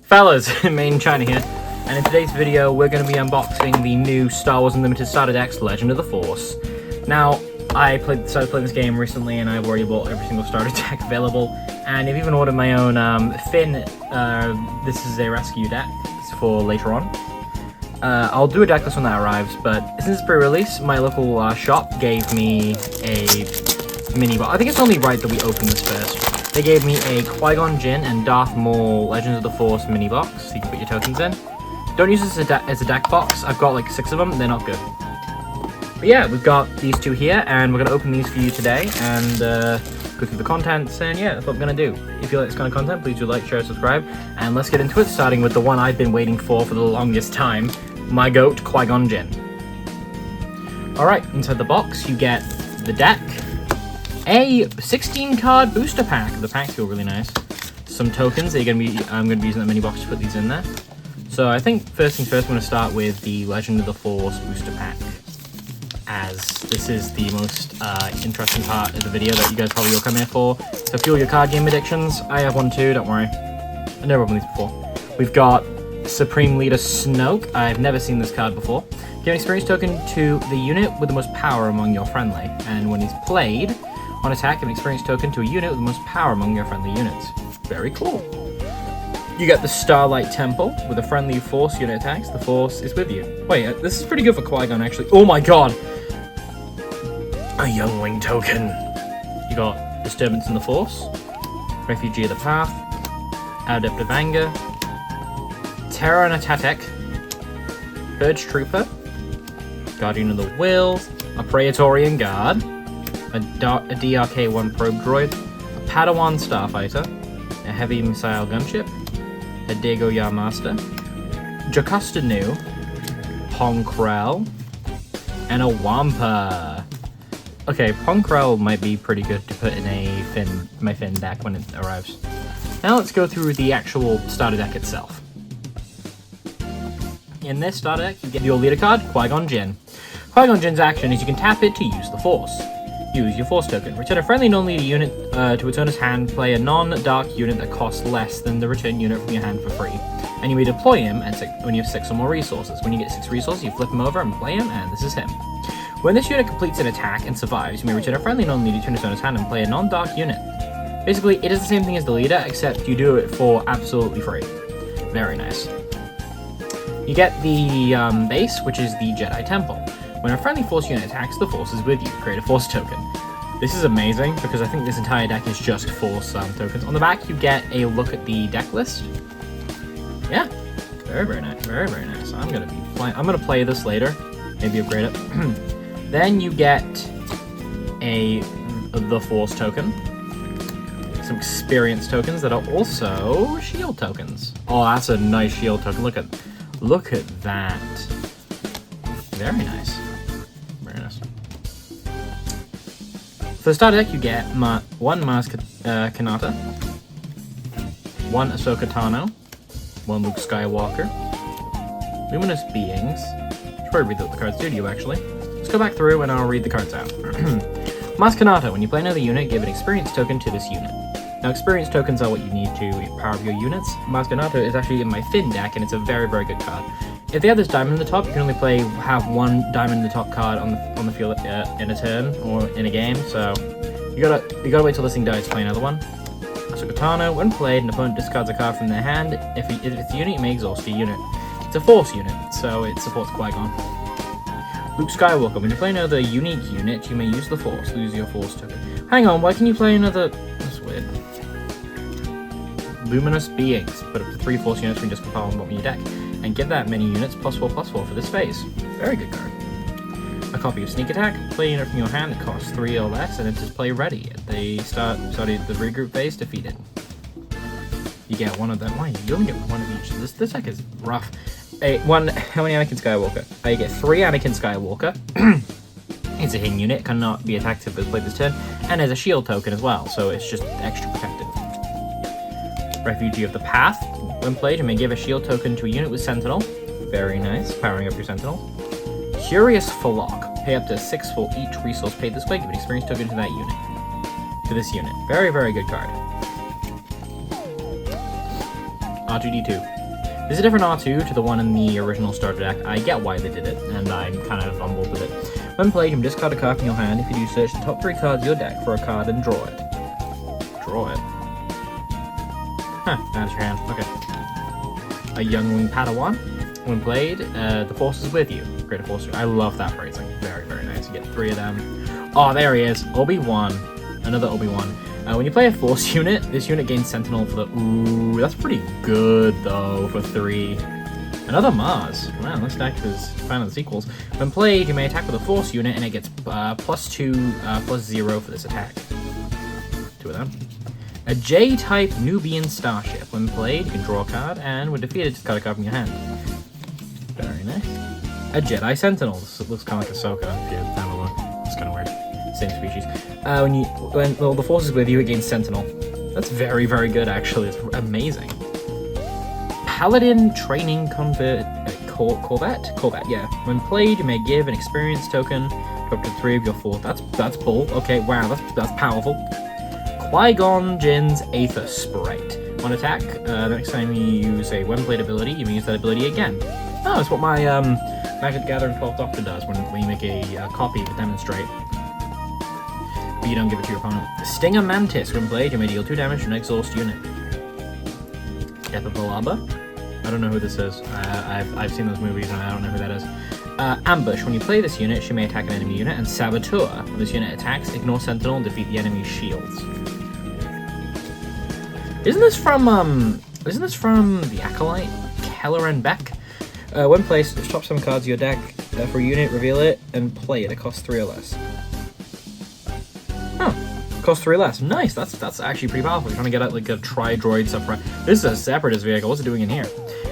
Fellas, Made in China here, and in today's video we're going to be unboxing the new Star Wars Unlimited Starter Decks Legend of the Force. Now, I started playing this game recently and I've already bought every single starter deck available, and I've even ordered my own Finn, this is a rescue deck, it's for later on. I'll do a deck list when that arrives, but since it's pre-release, my local shop gave me a mini box. I think it's only right that we open this first. They gave me a Qui-Gon Jinn and Darth Maul Legends of the Force mini box, so you can put your tokens in. Don't use this as a deck box. I've got like 6 of them, they're not good. But yeah, we've got these two here, and we're going to open these for you today, and go through the contents, and yeah, that's what we're going to do. If you like this kind of content, please do like, share, subscribe, and let's get into it, starting with the one I've been waiting for the longest time, my GOAT, Qui-Gon Jinn. Alright, inside the box, you get the deck, a 16-card booster pack. The packs feel really nice. Some tokens. I'm going to be using that mini box to put these in there. So I think first things first, I'm going to start with the Legend of the Force booster pack, as this is the most interesting part of the video that you guys probably all come here for. So fuel your card game addictions. I have one too, don't worry. I've never opened these before. We've got Supreme Leader Snoke. I've never seen this card before. Give an experience token to the unit with the most power among your friendly, and when he's played, on attack, give an experience token to a unit with the most power among your friendly units. Very cool. You get the Starlight Temple. With a friendly Force unit attacks, the Force is with you. Wait, this is pretty good for Qui-Gon, actually. Oh my god! A Youngling token. You got Disturbance in the Force, Refugee of the Path, Adept of Anger, Terra Natatek, Purge Trooper, Guardian of the Wills, a Praetorian Guard, a DRK-1 probe droid, a Padawan starfighter, a heavy missile gunship, a Dago Yar Master, Jocasta Nu, Pong Krell, and a Wampa. Okay, Pong Krell might be pretty good to put in my Finn deck when it arrives. Now let's go through the actual starter deck itself. In this starter deck, you get your leader card, Qui-Gon Jinn. Qui-Gon Jinn's action is you can tap it to use the Force. Use your Force token. Return a friendly non-leader unit to its owner's hand. Play a non-dark unit that costs less than the return unit from your hand for free. And you may deploy him when you have 6 or more resources. When you get 6 resources, you flip him over and play him, and this is him. When this unit completes an attack and survives, you may return a friendly non-leader to its owner's hand and play a non-dark unit. Basically, it is the same thing as the leader, except you do it for absolutely free. Very nice. You get the base, which is the Jedi Temple. When a friendly Force unit attacks, the Force is with you. Create a Force token. This is amazing, because I think this entire deck is just Force tokens. On the back, you get a look at the deck list. Yeah, very, very nice. Very, very nice. I'm gonna play this later. Maybe upgrade it. Then you get the Force token. Some experience tokens that are also shield tokens. Oh, that's a nice shield token. Look at that. Very nice. Very nice. For the starter deck, you get one Maz Kanata, one Ahsoka Tano, one Luke Skywalker, Luminous Beings. Should probably read what the cards do to you, actually. Let's go back through and I'll read the cards out. Maz Kanata. When you play another unit, give an experience token to this unit. Now, experience tokens are what you need to power up your units. Maz Kanata is actually in my Finn deck, and it's a very, very good card. If they have this diamond in the top, you can only have one diamond in the top card on the field in a turn or in a game. So you gotta wait till this thing dies to play another one. Ahsoka Tano. When played, an opponent discards a card from their hand. If it's a unit, you may exhaust your unit. It's a Force unit, so it supports Qui-Gon. Luke Skywalker. When you play another unique unit, you may use the Force. Lose your Force token. Hang on, why can you play another? That's weird. Luminous Beings. Put up to 3 Force units from just compile on the bottom of your deck, and give that many units +4/+4 for this phase. Very good card. A copy of Sneak Attack. Play a unit from your hand that costs 3 or less, and it is play ready. At the start of the regroup phase, defeated. You get one of them. Why? You only get one of each. This deck is rough. How many Anakin Skywalker? You get 3 Anakin Skywalker. It's a hidden unit, cannot be attacked if it's played this turn, and there's a shield token as well, so it's just extra protective. Refugee of the Path. When played, you may give a shield token to a unit with Sentinel. Very nice, powering up your Sentinel. Curious Phlock. Pay up to 6 for each resource paid this way. Give an experience token to that unit. To this unit. Very, very good card. R2-D2. This is a different R2 to the one in the original starter deck. I get why they did it, and I'm kind of on board with it. When played, you can discard a card from your hand. If you do, search the top 3 cards of your deck for a card and draw it. Draw it. Huh, that's your hand. Okay. A Youngling Padawan. When played, the Force is with you. Great Force. I love that phrasing. Very, very nice. You get 3 of them. Oh, there he is. Obi-Wan. Another Obi-Wan. When you play a Force unit, this unit gains Sentinel for the... Ooh, that's pretty good, though, for 3. Another Mars. Wow, this deck is fan of the sequels. When played, you may attack with a Force unit, and it gets +2, +0 for this attack. 2 of them. A J-type Nubian Starship. When played, you can draw a card, and when defeated, discard a card from your hand. Very nice. A Jedi Sentinel. This looks kind of like Ahsoka, if you have a look. It's kind of weird. Same species. When the Force is with you, it gains Sentinel. That's very, very good, actually. It's amazing. Paladin Training Corvette? Corvette, yeah. When played, you may give an experience token to up to 3 of your 4. That's bull. Okay, wow, that's powerful. Qui-Gon Jinn's Aether Sprite. On attack, the next time you use a when played ability, you may use that ability again. Oh, it's what my Magic the Gathering 12th Doctor does when you make a copy with Demonstrate. But you don't give it to your opponent. Stinger Mantis. When played, you may deal 2 damage to an exhaust unit. Epibalaba. I don't know who this is. I've seen those movies and I don't know who that is. Ambush. When you play this unit, she may attack an enemy unit. And Saboteur. When this unit attacks, ignore Sentinel and defeat the enemy's shields. Isn't this from the Acolyte? Kelleran Beck? When placed, top 7 cards of your deck for a unit, reveal it, and play it. It costs 3 or less. Huh. Costs 3 less. Nice. That's actually pretty powerful. You're trying to get out like a Tri-Droid separate. This is a Separatist vehicle. What's it doing in here?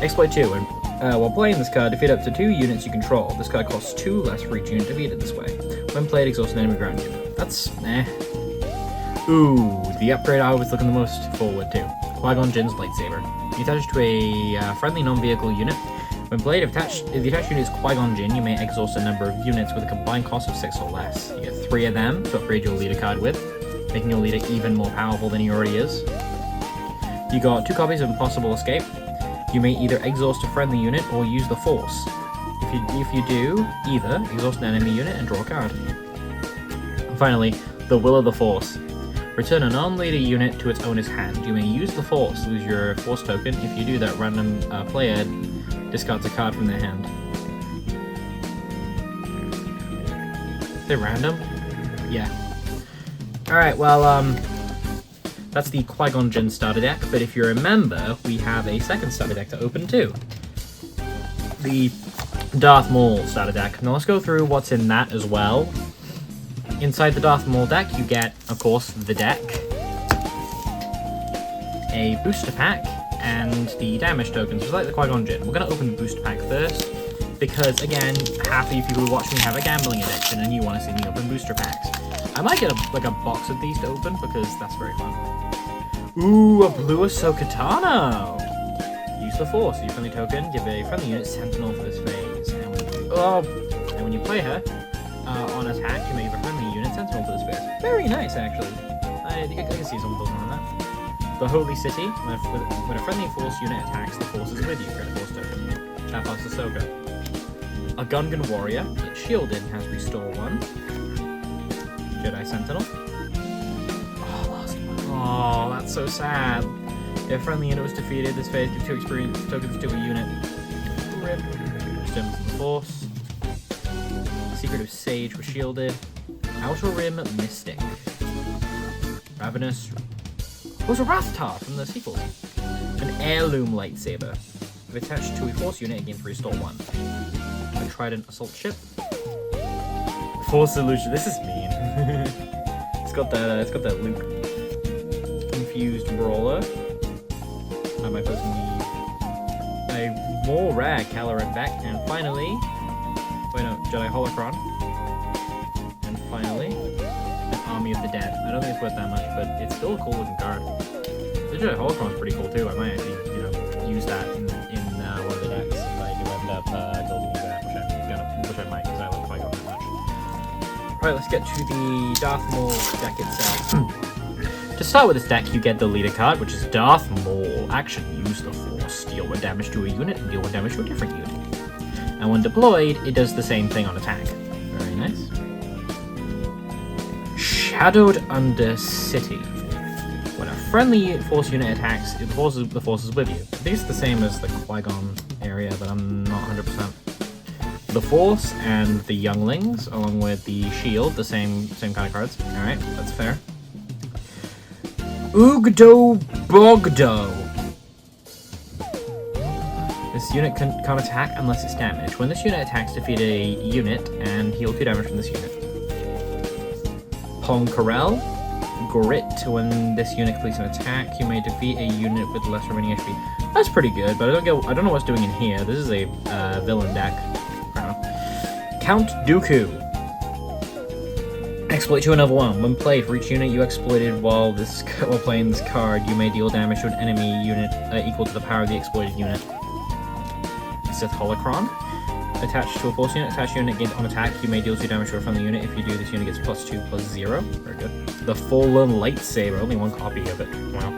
Exploit 2. While playing this card, defeat up to 2 units you control. This card costs 2 less for each unit defeated this way. When played, exhaust an enemy ground unit. That's Ooh, the upgrade I was looking the most forward to. Qui-Gon Jinn's Lightsaber. You attach to a friendly non-vehicle unit. When played, if the attached unit is Qui-Gon Jinn, you may exhaust a number of units with a combined cost of 6 or less. You get 3 of them to upgrade your leader card with, making your leader even more powerful than he already is. You got 2 copies of Impossible Escape. You may either exhaust a friendly unit or use the Force. If you do either, exhaust an enemy unit and draw a card. And finally, the Will of the Force. Return a non-leader unit to its owner's hand. You may use the Force, lose your Force token. If you do that, random player discards a card from their hand. Is it random? Yeah. Alright, well, that's the Qui-Gon Jinn starter deck, but if you remember, we have a second starter deck to open too. The Darth Maul starter deck. Now let's go through what's in that as well. Inside the Darth Maul deck, you get, of course, the deck, a booster pack, and the damage tokens, just like the Qui-Gon Jinn. We're going to open the booster pack first, because, again, half of you people who watch me have a gambling addiction, and you want to see me open booster packs. I might get a box of these to open, because that's very fun. Ooh, a blue Ahsoka Tano! Use the Force. Use friendly token, give a friendly unit Sentinel for this phase. And when you play her, on attack, you may give a friendly unit Sentinel for this phase. Very nice, actually. I can see some building on that. The Holy City. When a friendly Force unit attacks, the Force is with you. Get a Force token. Tap off Ahsoka. A Gungan Warrior. It's shielded and has Restore 1. Jedi Sentinel. Oh, lost one. Oh, that's so sad. If a friendly unit was defeated, this phase gives 2 experience tokens to a unit. Rip. Gems of the Force. Secret of Sage was shielded. Outer Rim Mystic. Ravenous. It was a Rathtar from the sequels. An Heirloom Lightsaber. If attached to a Force unit, it gains Restore 1. A Trident Assault Ship. Force Illusion. This is mean. It's got that Luke confused brawler. I might put a more rare Kelleran Beck, and finally, Jedi Holocron, and finally, an Army of the Dead. I don't think it's worth that much, but it's still a cool looking card. The Jedi Holocron's pretty cool too. I might actually, use that in one of the decks if I do end up building that, which I might, because I love Qui-Gon that much. Alright, let's get to the Darth Maul deck itself. To start with this deck, you get the leader card, which is Darth Maul. Action, use the Force. Deal 1 damage to a unit, and deal 1 damage to a different unit. And when deployed, it does the same thing on attack. Very nice. Shadowed Undercity. When a friendly Force unit attacks, the Force is with you. I think it's the same as the Qui-Gon area, but I'm not 100%. The Force and the Younglings, along with the Shield, the same kind of cards. Alright, that's fair. Ugdo Bogdo. This unit can't attack unless it's damaged. When this unit attacks, defeat a unit and heal 2 damage from this unit. Poncarel. Grit. When this unit completes an attack, you may defeat a unit with less remaining HP. That's pretty good, but I don't know what's doing in here. This is a villain deck. Count Dooku. Exploit to another one. When played, for each unit you exploited while playing this card, you may deal damage to an enemy unit equal to the power of the exploited unit. Sith Holocron. Attached to a Force unit. Attached unit gains on attack. You may deal 2 damage to a friendly unit. If you do, this unit gets +2/+0. Very good. The Fallen Lightsaber. Only 1 copy of it. Wow.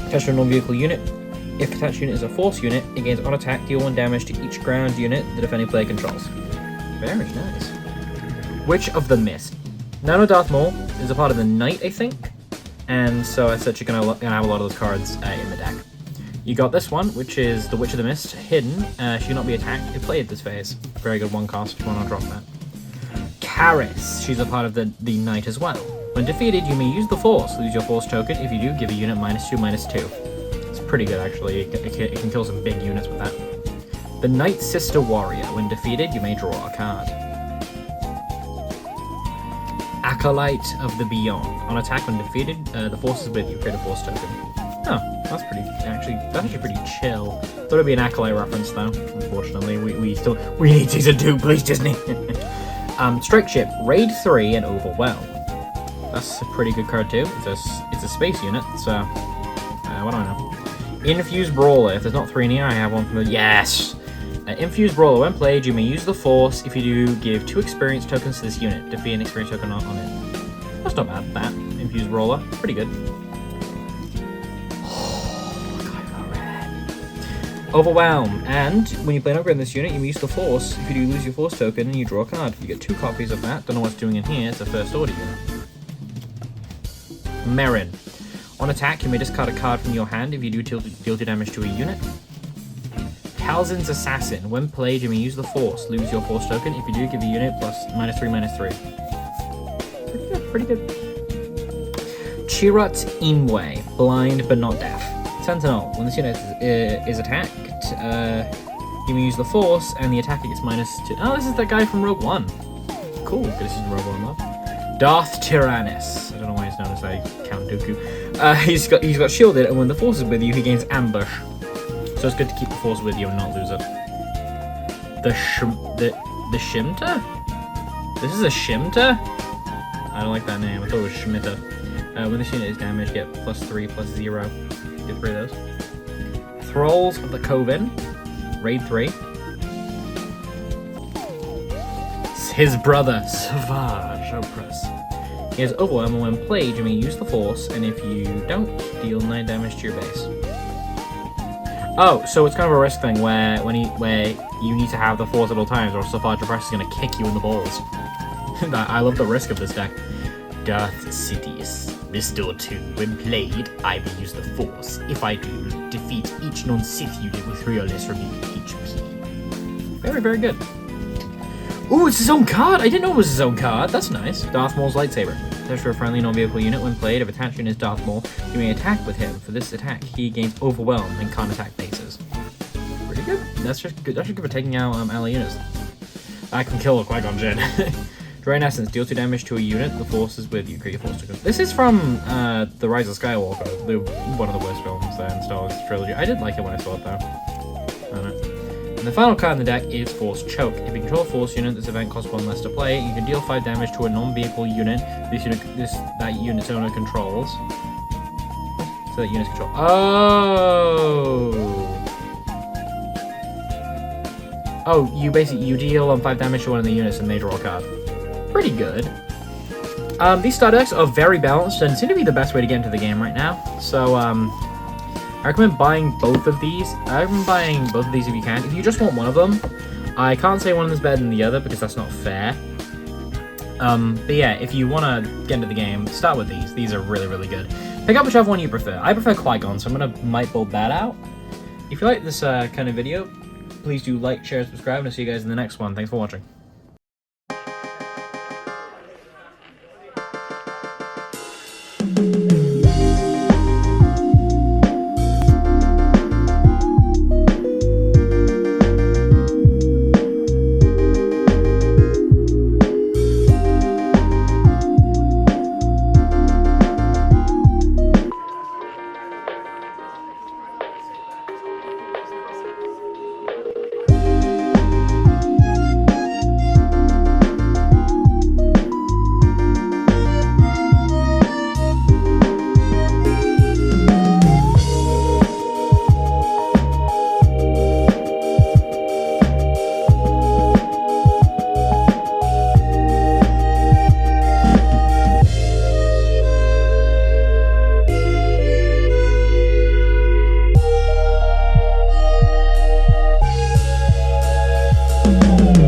Attached to a non-vehicle unit. If attached unit is a Force unit, it gains on attack. Deal 1 damage to each ground unit the defending player controls. Very nice. Witch of the Mist. Nano Darth Maul is a part of the Knight, I think. And so as such, you're gonna have a lot of those cards in the deck. You got this one, which is the Witch of the Mist, hidden. She cannot be attacked if played this phase. Very good 1 cost if you want to drop that. Karis, she's a part of the Knight as well. When defeated, you may use the Force. Lose your Force token. If you do, give a unit -2/-2. It's pretty good, actually. It can kill some big units with that. The Night Sister Warrior. When defeated, you may draw a card. Acolyte of the Beyond. On attack, when defeated, the Force is with you. Create a Force token. Oh, that's actually pretty chill. Thought it'd be an Acolyte reference though. Unfortunately, we need Season 2, please, Disney. Strike Ship, Raid 3 and Overwhelm. That's a pretty good card too. It's a space unit, so what do I know? Infused Brawler. If there's not 3 in here, I have one from the yes. Infused Brawler. When played, you may use the Force. If you do, give 2 experience tokens to this unit. Defeat an experience token on it. That's not bad. That Infused Brawler, pretty good. Overwhelm, and when you play an upgrade in this unit, you may use the Force. If you do lose your Force token, and you draw a card. You get 2 copies of that. Don't know what's doing in here. It's a First Order unit. Merrin. On attack, you may discard a card from your hand. If you do, deal 2 damage to a unit. Talzin's Assassin. When played, you may use the Force. Lose your Force token. If you do, give a unit +3/-3. Pretty good. Chirrut Imwe. Blind but not deaf. Sentinel. When this unit is attacked, you may use the Force, and the attacker gets -2. Oh, this is that guy from Rogue One. Cool. This is Rogue One love. Darth Tyrannus. I don't know why he's known as Count Dooku. He's got shielded, and when the Force is with you, he gains ambush. So it's good to keep the Force with you and not lose it. The Shimta? This is a Shimta? I don't like that name. I thought it was Shmita. When this unit is damaged, get +3/+0. Get 3 of those. Thralls of the Coven. Raid 3. His brother, Savage Opress. He has Overwhelm, and when played, you may use the Force, and if you don't, deal 9 damage to your base. Oh, so it's kind of a risk thing where you need to have the Force at all times, or Savage Opress is going to kick you in the balls. I love the risk of this deck. Darth Sidious. Restore 2. When played, I may use the Force. If I do, defeat each non-Sith unit with 3 or less remaining HP. Very, very good. Ooh, it's his own card! I didn't know it was his own card. That's nice. Darth Maul's Lightsaber. Attached to a friendly non-vehicle unit. When played, if attached unit is Darth Maul, you may attack with him. For this attack, he gains Overwhelm and can't attack bases. Pretty good. That's just good. That's just good for taking out ally units. I can kill a Qui-Gon Jinn. Drain Essence. Deal 2 damage to a unit. The Force is with you. Create your Force token. This is from The Rise of Skywalker. One of the worst films in Star Wars trilogy. I did like it when I saw it though. I don't know. And the final card in the deck is Force Choke. If you control a Force unit, this event costs 1 less to play. You can deal 5 damage to a non-vehicle unit that unit's owner controls. So that unit's control. Oh, you deal 5 damage to one of the units and they draw a card. Pretty good. These starter decks are very balanced and seem to be the best way to get into the game right now. So, I recommend buying both of these. I recommend buying both of these if you can. If you just want one of them, I can't say one of them is better than the other because that's not fair. But yeah, if you want to get into the game, start with these. These are really, really good. Pick up whichever one you prefer. I prefer Qui-Gon, so I'm going to might build that out. If you like this kind of video, please do like, share, and subscribe, and I'll see you guys in the next one. Thanks for watching.